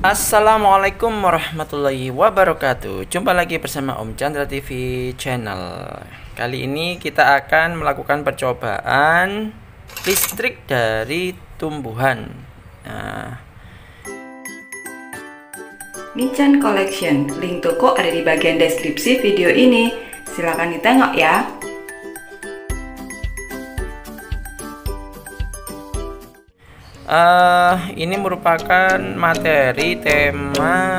Assalamualaikum warahmatullahi wabarakatuh. Jumpa lagi bersama Om Chandra TV channel. Kali ini kita akan melakukan percobaan listrik dari tumbuhan. Michan Collection, link toko ada di bagian deskripsi video ini. Silahkan ditengok ya. Ini merupakan materi tema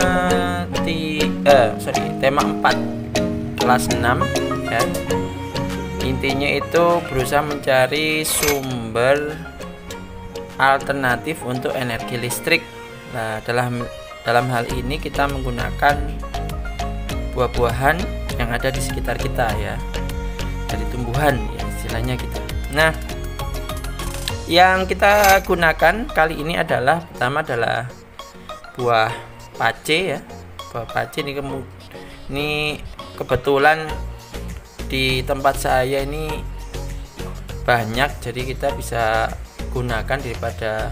tema 4 kelas 6 ya. Intinya itu berusaha mencari sumber alternatif untuk energi listrik. Nah, dalam hal ini kita menggunakan buah-buahan yang ada di sekitar kita ya, dari tumbuhan ya istilahnya gitu. Nah, yang kita gunakan kali ini adalah pertama adalah buah pace ya. Buah pace ini kebetulan di tempat saya ini banyak, jadi kita bisa gunakan daripada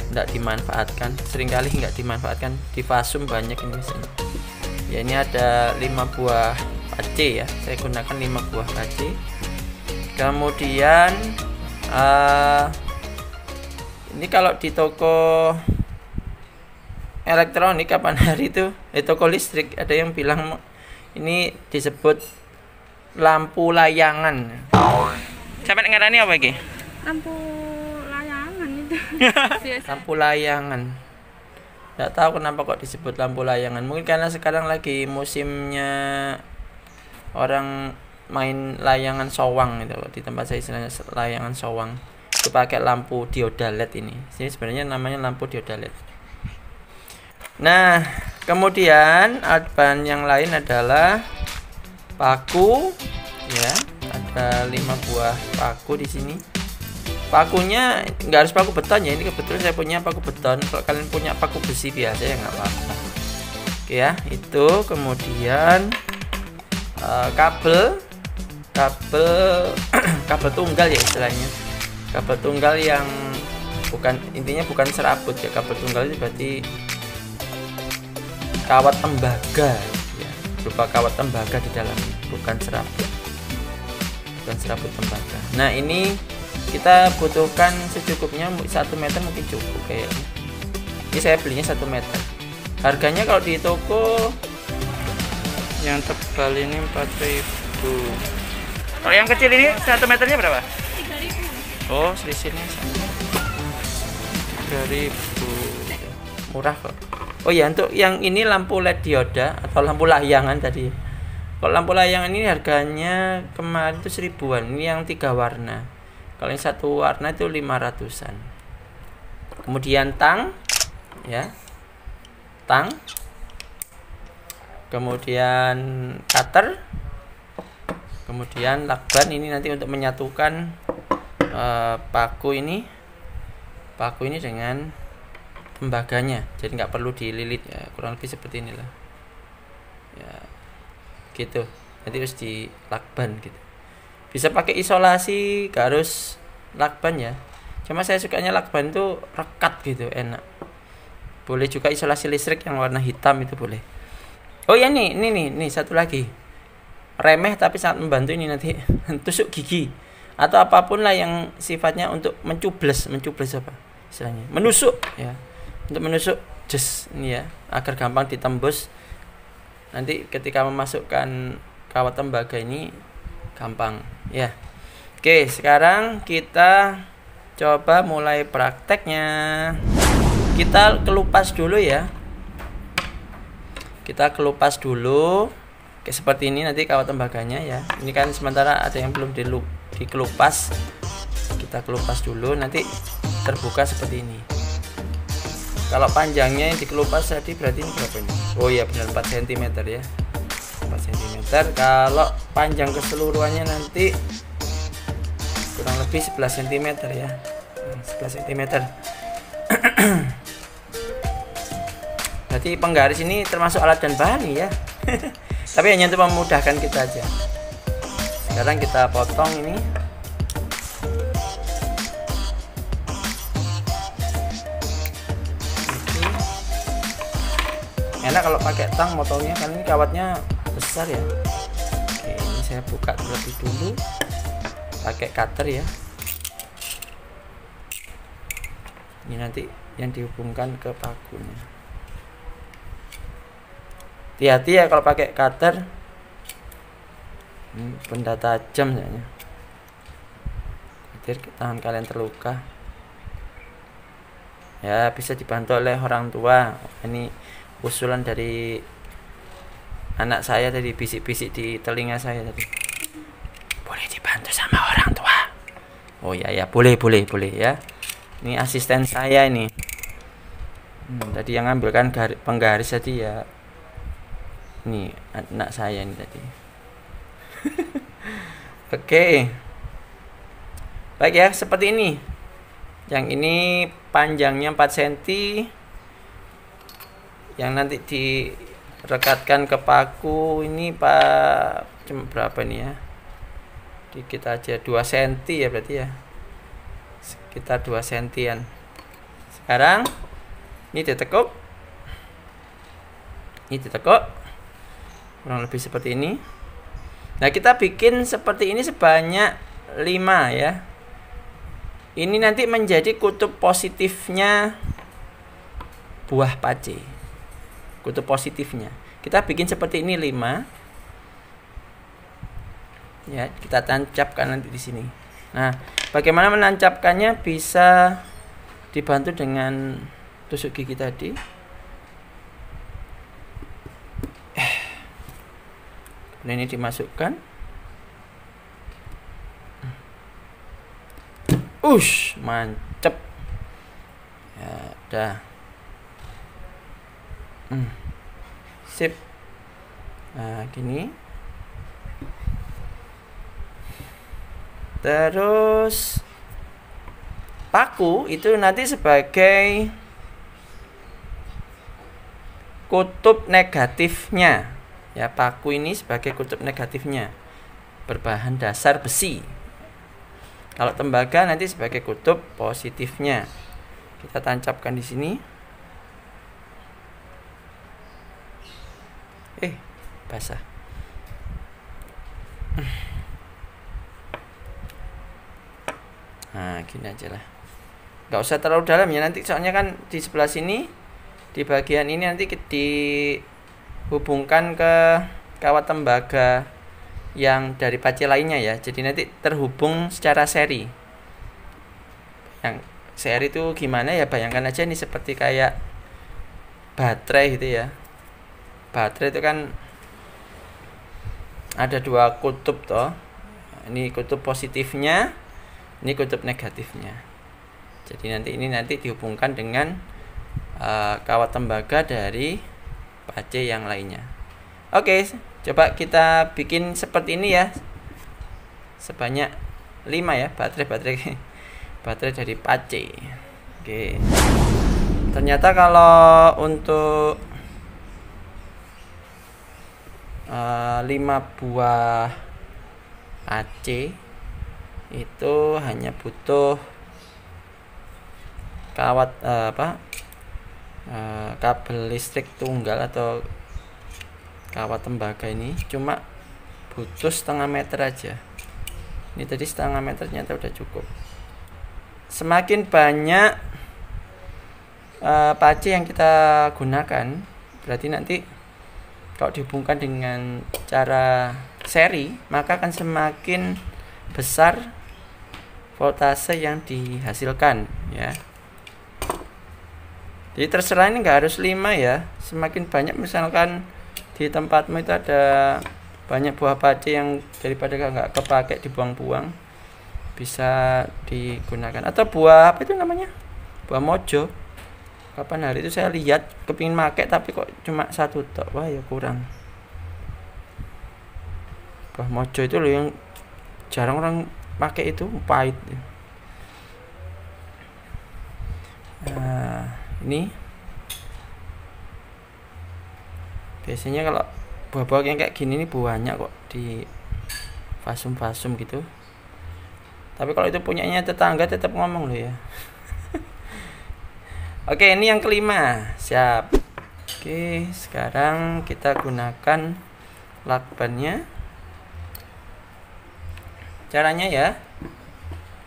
tidak dimanfaatkan. Seringkali nggak dimanfaatkan, di fasum banyak ini misalnya. Ya, ini ada 5 buah pace ya, saya gunakan 5 buah pace. Kemudian ini kalau di toko elektronik kapan hari itu, di toko listrik ada yang bilang ini disebut lampu layangan. Sampai ngarani apa iki? Lampu layangan itu. Lampu layangan. Tidak tahu kenapa kok disebut lampu layangan. Mungkin karena sekarang lagi musimnya orang main layangan sowang itu. Di tempat saya istilahnya layangan sowang. Itu pakai lampu dioda LED ini. Sini sebenarnya namanya lampu dioda LED. Nah, kemudian bahan yang lain adalah paku ya. Ada 5 buah paku di sini. Pakunya nggak harus paku beton ya. Ini kebetulan saya punya paku beton. Kalau kalian punya paku besi biasa ya nggak apa-apa. Oke ya, itu kemudian kabel tunggal ya istilahnya. Kabel tunggal yang bukan serabut ya. Kabel tunggal itu berarti kawat tembaga ya. Berupa kawat tembaga di dalamnya, bukan serabut tembaga. Nah, ini kita butuhkan secukupnya, 1 meter mungkin cukup kayaknya. Ini saya belinya 1 meter. Harganya kalau di toko yang tebal ini 4.000. Kalau yang kecil ini 1 meternya berapa? 3.000. Oh, selisihnya 3.000. Murah kok. Oh ya, untuk yang ini lampu LED dioda atau lampu layangan tadi. Kalau lampu layangan ini harganya kemarin itu 1.000-an. Ini yang 3 warna. Kalau yang 1 warna itu 500-an. Kemudian tang ya. Tang. Kemudian cutter. Kemudian lakban, ini nanti untuk menyatukan paku ini dengan tembaganya, jadi nggak perlu dililit ya, kurang lebih seperti inilah ya gitu. Nanti harus di lakban gitu. Bisa pakai isolasi, gak harus lakban ya, cuma saya sukanya lakban itu rekat gitu, enak. Boleh juga isolasi listrik yang warna hitam itu boleh. Oh ya, nih satu lagi remeh tapi sangat membantu, ini nanti tusuk gigi atau apapun lah yang sifatnya untuk mencubles apa istilahnya, menusuk ya, untuk menusuk ini ya, agar gampang ditembus. Nanti ketika memasukkan kawat tembaga ini gampang ya. Oke, sekarang kita coba mulai prakteknya. Kita kelupas dulu ya. Kita kelupas dulu. Oke, seperti ini nanti kawat tembaganya ya. Ini kan sementara ada yang belum dikelupas. Kita kelupas dulu, nanti terbuka seperti ini. Kalau panjangnya yang dikelupas tadi berarti ini berapa ini? Oh iya, benar 4 cm ya. 4 cm. Kalau panjang keseluruhannya nanti kurang lebih 11 cm ya. 11 cm. Berarti penggaris ini termasuk alat dan bahan ya. Tapi hanya untuk memudahkan kita aja. Sekarang kita potong ini. enak kalau pakai tang motongnya, karena ini kawatnya besar ya. Oke, ini saya buka terlebih dulu pakai cutter ya. Ini nanti yang dihubungkan ke pakunya. Hati-hati ya kalau pakai cutter, benda tajam kayaknya. Khawatir tangan kalian terluka. Ya, bisa dibantu oleh orang tua. Ini usulan dari anak saya tadi, bisik-bisik di telinga saya tadi. Boleh dibantu sama orang tua. Oh ya ya, boleh ya. Ini asisten saya ini. Tadi yang ngambilkan penggaris tadi ya. Ini anak saya ini tadi. Oke. Baik ya, seperti ini. Yang ini panjangnya 4 cm. Yang nanti direkatkan ke paku ini cuma berapa nih ya? Dikit aja, 2 cm ya berarti ya. Sekitar 2 cm-an. Sekarang ini ditekuk. Ini ditekuk. Kurang lebih seperti ini. Nah, kita bikin seperti ini sebanyak 5 ya. Ini nanti menjadi kutub positifnya buah pace. Kutub positifnya. Kita bikin seperti ini 5. Ya, kita tancapkan nanti di sini. Nah, bagaimana menancapkannya? Bisa dibantu dengan tusuk gigi tadi. Ini dimasukkan. Mantep. Ya, udah. Sip. Nah, gini. Terus paku itu nanti sebagai kutub negatifnya. Ya, paku ini sebagai kutub negatifnya, berbahan dasar besi. Kalau tembaga nanti sebagai kutub positifnya. Kita tancapkan di sini. Basah. Nah, gini aja lah. Nggak usah terlalu dalam ya, nanti soalnya kan di sebelah sini, di bagian ini nanti dihubungkan ke kawat tembaga yang dari pace lainnya ya. Jadi nanti terhubung secara seri. Yang seri itu gimana ya, bayangkan aja ini seperti kayak baterai gitu ya. Baterai itu kan ada 2 kutub toh. Ini kutub positifnya, ini kutub negatifnya. Jadi nanti dihubungkan dengan kawat tembaga dari pace yang lainnya. Oke, coba kita bikin seperti ini ya. Sebanyak 5 ya, baterai dari pace. Oke. Ternyata kalau untuk 5 buah AC itu hanya butuh kawat kabel listrik tunggal atau kawat tembaga ini cuma butuh 0,5 meter aja. Ini tadi 0,5 meter ternyata udah cukup. Semakin banyak pace yang kita gunakan, berarti nanti kalau dihubungkan dengan cara seri, maka akan semakin besar voltase yang dihasilkan ya. Jadi terserah, ini nggak harus 5 ya. Semakin banyak, misalkan di tempatmu itu ada banyak buah pace yang daripada nggak kepake dibuang-buang, bisa digunakan. Atau buah apa itu namanya, buah mojo. Kapan hari itu saya lihat kepingin make tapi kok cuma 1 tok. Wah ya kurang. Buah mojo itu loh yang jarang orang pakai, itu pahit. Nah, ini biasanya kalau buah-buah yang kayak gini nih banyak kok di fasum-fasum gitu. Tapi kalau itu punyanya tetangga tetap ngomong loh ya. Oke, ini yang kelima. Siap. Oke, sekarang kita gunakan lakbannya. Caranya ya,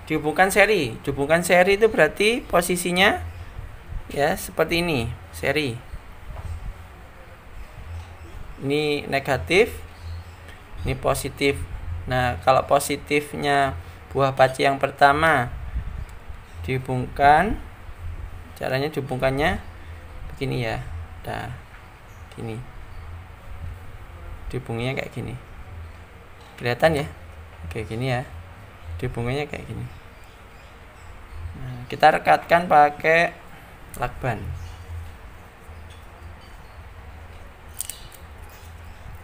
dihubungkan seri. Dihubungkan seri itu berarti posisinya ya seperti ini, seri. Ini negatif, ini positif. Nah, kalau positifnya buah paci yang pertama dihubungkan, caranya dihubungkannya begini ya. Nah, gini. Dihubunginya kayak gini. Kelihatan ya? Oke, gini ya. Dihubunginya kayak gini. Nah, kita rekatkan pakai lakban.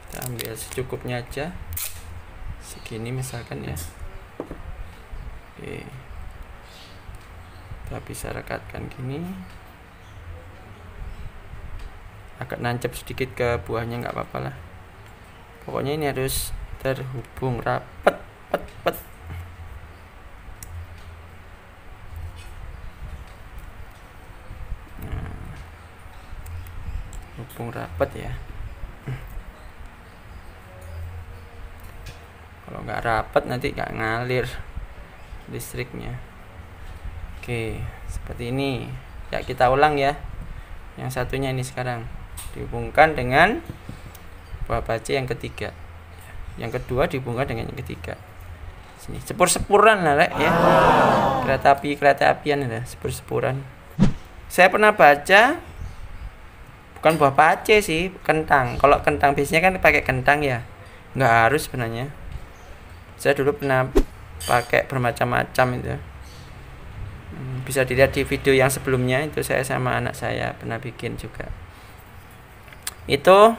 Kita ambil secukupnya aja. Segini misalkan ya. Oke. Kita bisa rekatkan gini. Agak nancep sedikit ke buahnya, nggak apa-apa lah. Pokoknya ini harus terhubung rapet, pet. Nah, hubung rapet ya. Kalau nggak rapet nanti nggak ngalir listriknya. Oke, seperti ini. Ya, kita ulang ya. Yang satunya ini sekarang dihubungkan dengan buah paci yang ketiga. Yang kedua dihubungkan dengan yang ketiga. Sini sepur-sepuran lah ya. Kereta apian ya, sepur-sepuran. Saya pernah baca bukan buah paci sih, kentang. Kalau kentang biasanya kan pakai kentang ya. Nggak harus sebenarnya. Saya dulu pernah pakai bermacam-macam itu. Bisa dilihat di video yang sebelumnya, itu saya sama anak saya pernah bikin juga. Itu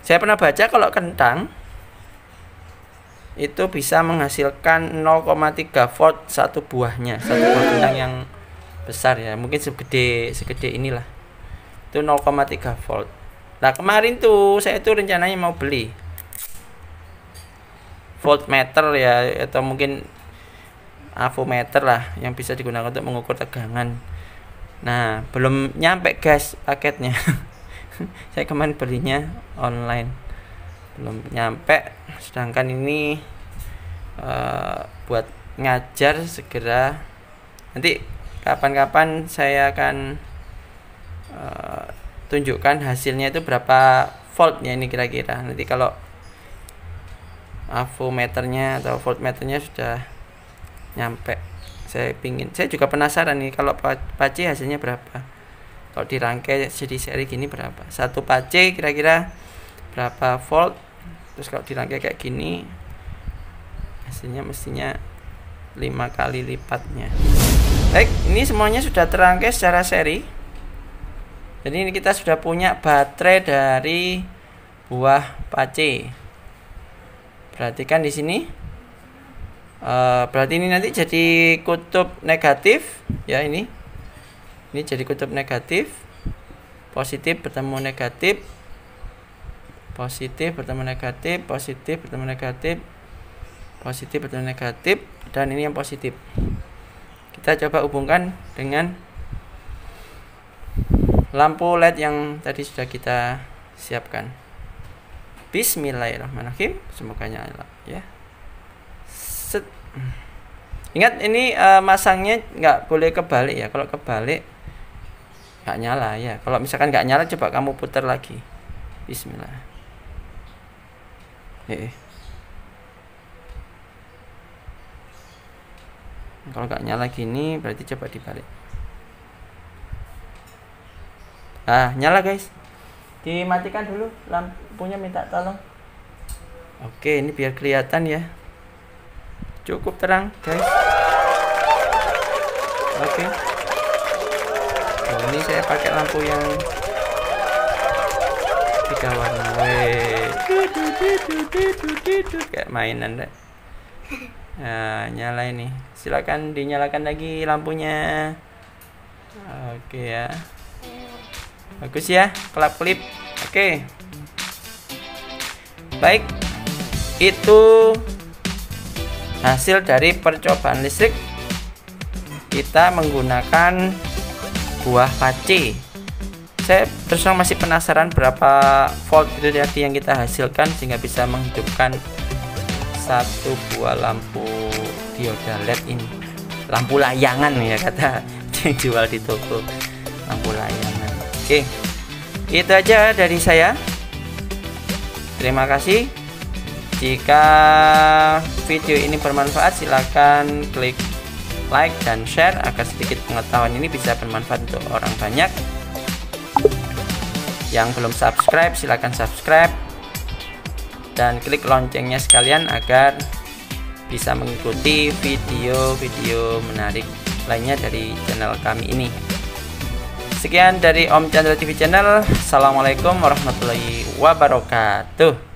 saya pernah baca kalau kentang itu bisa menghasilkan 0,3 volt satu buahnya, satu buah kentang yang besar ya, mungkin segede inilah. Itu 0,3 volt. Nah, kemarin tuh saya tuh rencananya mau beli voltmeter ya, atau mungkin avometer lah yang bisa digunakan untuk mengukur tegangan. Nah, belum nyampe guys paketnya. Saya kemarin belinya online, belum nyampe. Sedangkan ini buat ngajar segera. Nanti kapan-kapan saya akan tunjukkan hasilnya itu berapa voltnya ini kira-kira. Nanti kalau avometernya atau voltmeternya sudah nyampe, saya juga penasaran nih kalau paci hasilnya berapa. Kalau dirangkai jadi seri gini berapa? Satu paci kira-kira berapa volt? Terus kalau dirangkai kayak gini hasilnya mestinya 5 kali lipatnya. Baik, ini semuanya sudah terangkai secara seri. Jadi ini kita sudah punya baterai dari buah paci. Perhatikan di sini. Berarti ini nanti jadi kutub negatif ya, ini jadi kutub negatif, positif bertemu negatif, positif bertemu negatif, positif bertemu negatif, positif bertemu negatif, dan ini yang positif. Kita coba hubungkan dengan lampu LED yang tadi sudah kita siapkan. Bismillahirrahmanirrahim, semoga nyala ya. Set. Ingat ini masangnya nggak boleh kebalik ya. Kalau kebalik nggak nyala ya. Kalau misalkan nggak nyala, coba kamu putar lagi. Bismillah. Kalau nggak nyala gini berarti coba dibalik. Nyala guys. Dimatikan dulu lampunya, minta tolong. Oke, ini biar kelihatan ya. Cukup terang guys. Oke. Ini saya pakai lampu yang 3 warna. Kayak mainan deh. Nah, nyala ini. Silakan dinyalakan lagi lampunya. Oke ya. Bagus ya, kelap-kelip. Oke. Baik. Itu hasil dari percobaan listrik kita menggunakan buah paci. Saya terus terang masih penasaran berapa volt itu tadi yang kita hasilkan sehingga bisa menghidupkan satu buah lampu dioda LED ini. Lampu layangan ya kata yang jual di toko, lampu layangan. Oke, itu aja dari saya. Terima kasih. Jika video ini bermanfaat, silakan klik like dan share agar sedikit pengetahuan ini bisa bermanfaat untuk orang banyak. Yang belum subscribe, silakan subscribe dan klik loncengnya sekalian agar bisa mengikuti video-video menarik lainnya dari channel kami ini. Sekian dari Om Chandra TV Channel. Assalamualaikum warahmatullahi wabarakatuh.